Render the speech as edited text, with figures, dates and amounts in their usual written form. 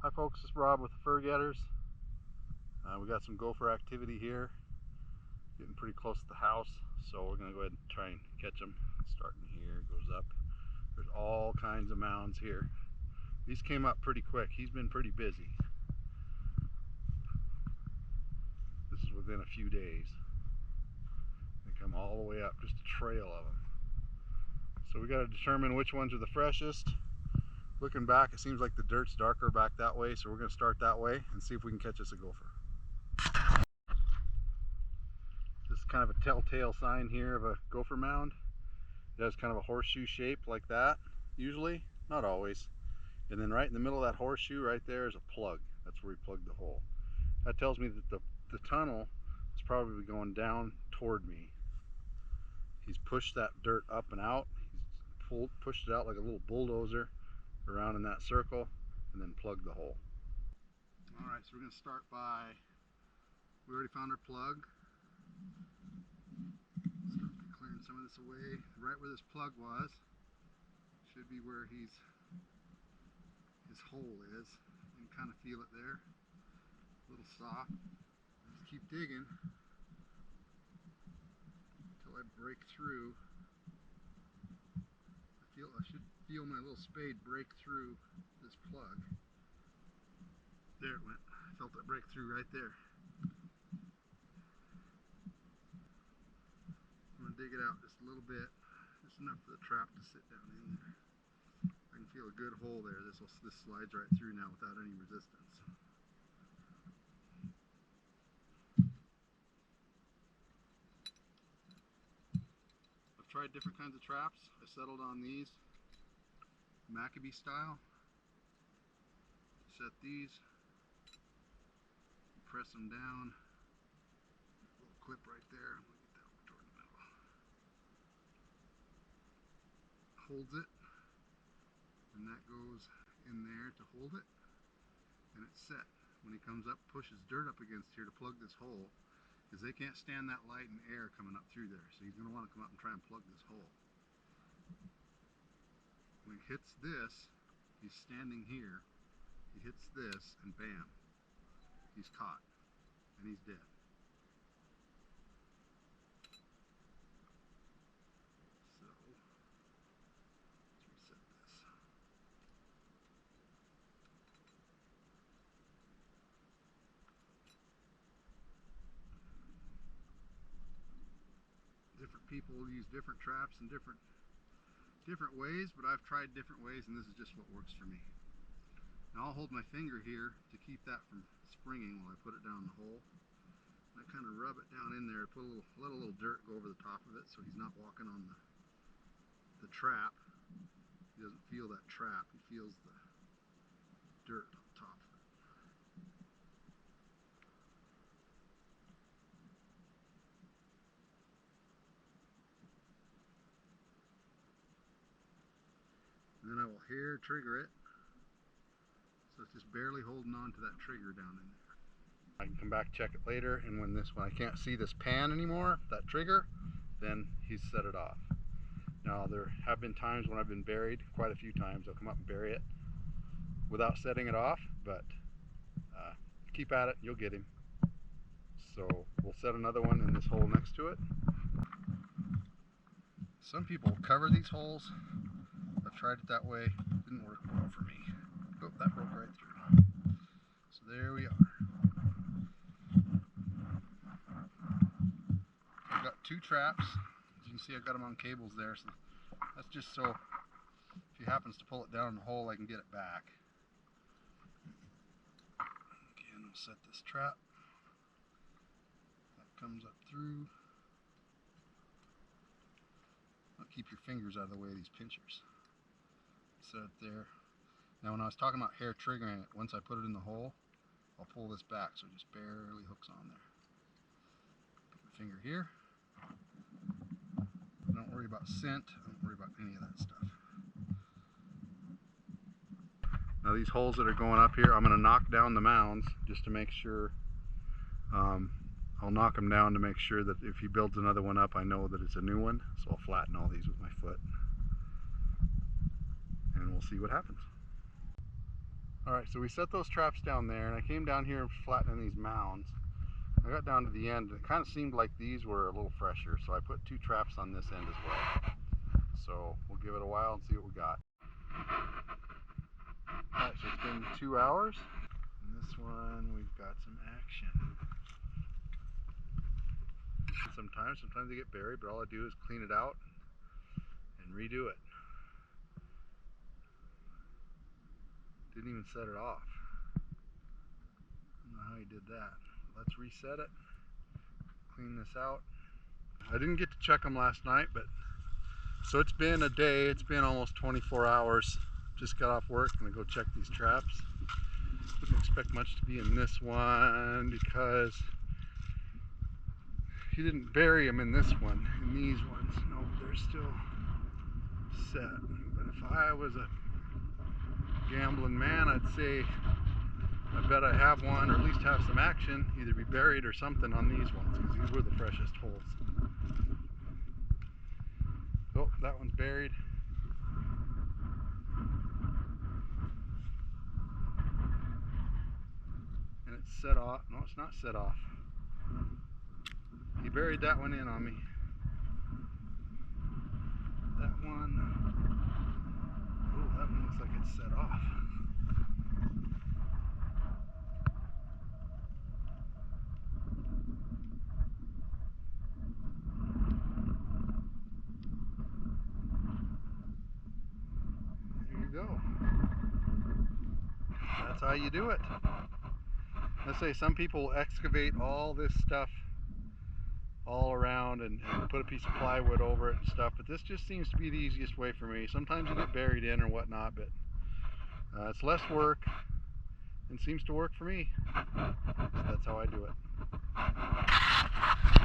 Hi folks, this is Rob with the Fur Getters. We got some gopher activity here, getting pretty close to the house, so we're going to go ahead and try and catch them. Starting here, goes up. There's all kinds of mounds here. These came up pretty quick. He's been pretty busy. This is within a few days. They come all the way up, just a trail of them. So we got to determine which ones are the freshest. Looking back, it seems like the dirt's darker back that way, so we're going to start that way and see if we can catch us a gopher. This is kind of a telltale sign here of a gopher mound. It has kind of a horseshoe shape like that, usually, not always. And then right in the middle of that horseshoe right there is a plug. That's where we plugged the hole. That tells me that the tunnel is probably going down toward me. He's pushed that dirt up and out. He's pushed it out like a little bulldozer around in that circle and then plug the hole. Alright, so we're going to start by, we already found our plug. Start clearing some of this away. Right where this plug was should be where his hole is. You can kind of feel it there. A little soft. Just keep digging until I break through. I should feel my little spade break through this plug. There it went. I felt that break through right there. I'm going to dig it out just a little bit, just enough for the trap to sit down in there. I can feel a good hole there. This slides right through now without any resistance. I've tried different kinds of traps. I settled on these Maccabee style. Set these, press them down, little clip right there. I'm going to get that over toward the middle. Holds it, and that goes in there to hold it, and it's set. When he comes up, pushes dirt up against here to plug this hole, because they can't stand that light and air coming up through there, so he's going to want to come up and try and plug this hole. When he hits this, he's standing here, he hits this, and bam, he's caught, and he's dead. So, let's reset this. Different people use different traps and different ways, but I've tried different ways, and this is just what works for me. Now I'll hold my finger here to keep that from springing while I put it down the hole. And I kind of rub it down in there, let a little dirt go over the top of it so he's not walking on the trap. He doesn't feel that trap, he feels the dirt on top of it. And then I will hair trigger it, so it's just barely holding on to that trigger down in there. I can come back, check it later, and when I can't see this pan anymore, that trigger, then he's set it off. Now there have been times when I've been buried, quite a few times. I'll come up and bury it without setting it off, but keep at it, you'll get him. So we'll set another one in this hole next to it. Some people cover these holes. I've tried it that way, didn't work well for me. Oh, that broke right through. So there we are. I've got two traps. As you can see, I've got them on cables there. So that's just so if he happens to pull it down in the hole, I can get it back. Again, we'll set this trap. That comes up through. Don't keep your fingers out of the way of these pinchers. Set it there. Now when I was talking about hair triggering it, once I put it in the hole, I'll pull this back so it just barely hooks on there. Put my finger here. Don't worry about scent, don't worry about any of that stuff. Now these holes that are going up here, I'm going to knock down the mounds just to make sure. I'll knock them down to make sure that if he builds another one up, I know that it's a new one. So I'll flatten all these with my foot. And we'll see what happens. Alright, so we set those traps down there, and I came down here and flattening these mounds. I got down to the end, and it kind of seemed like these were a little fresher, so I put 2 traps on this end as well. So we'll give it a while and see what we got. Alright, so it's been 2 hours. And this one, we've got some action. Sometimes they get buried, but all I do is clean it out and redo it. Didn't even set it off. I don't know how he did that. Let's reset it, clean this out. I didn't get to check them last night, but so it's been a day, it's been almost 24 hours. Just got off work, I'm gonna go check these traps. Wouldn't expect much to be in this one because he didn't bury them in this one. In these ones, no, they're still set. But if I was a gambling man, I'd say I bet I have one, or at least have some action, either be buried or something on these ones, because these were the freshest holes. Oh, that one's buried. And it's set off. No, it's not set off. He buried that one in on me. That one, oh, that one looks like it's set off. There you go. That's how you do it. Let's say some people excavate all this stuff all around and put a piece of plywood over it and stuff, but this just seems to be the easiest way for me. Sometimes you get buried in or whatnot, but it's less work and seems to work for me. So that's how I do it.